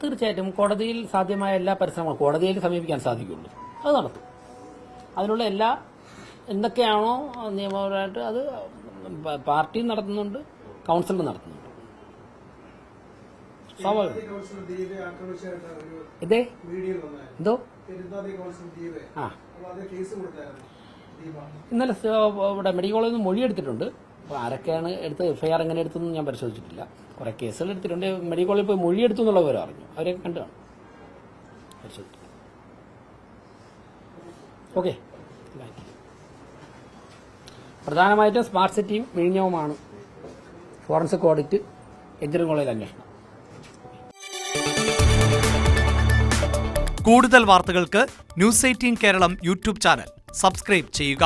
തീർച്ചയായിട്ടും കോടതിയിൽ സാധ്യമായ എല്ലാ പരിശ്രമങ്ങളും കോടതിയിൽ സമീപിക്കാൻ സാധിക്കുള്ളൂ, അത് നടത്തും. അതിനുള്ള എല്ലാ എന്തൊക്കെയാണോ നിയമപരമായിട്ട് അത് പാർട്ടിയും നടത്തുന്നുണ്ട്, കൗൺസിലും നടത്തുന്നുണ്ട്. സ്വാഭാവികം. ഇതേ എന്തോ ഇന്നലെ ഇവിടെ മെഡിക്കൽ കോളേജിൽ നിന്ന് മൊഴിയെടുത്തിട്ടുണ്ട്. അപ്പോൾ ആരൊക്കെയാണ് എടുത്ത് FIR എങ്ങനെ എടുത്തെന്ന് ഞാൻ പരിശോധിച്ചിട്ടില്ല. കുറെ കേസുകൾ എടുത്തിട്ടുണ്ട്. മെഡിക്കൽ കോളേജിൽ പോയി മൊഴിയെടുത്തു എന്നുള്ള വിവരം അറിഞ്ഞു. അവരെ കണ്ടാണ് പരിശോധിച്ചു. ഓക്കെ, പ്രധാനമായിട്ടും സ്മാർട്ട് സിറ്റിയും വിഴിഞ്ഞവുമാണ് ഫോറൻസിക് ഓഡിറ്റ്, എഞ്ചിനീയറിംഗ് കോളേജിൽ അന്വേഷണം. കൂടുതൽ വാർത്തകൾക്ക് News 18 കേരളം യൂട്യൂബ് ചാനൽ സബ്സ്ക്രൈബ് ചെയ്യുക.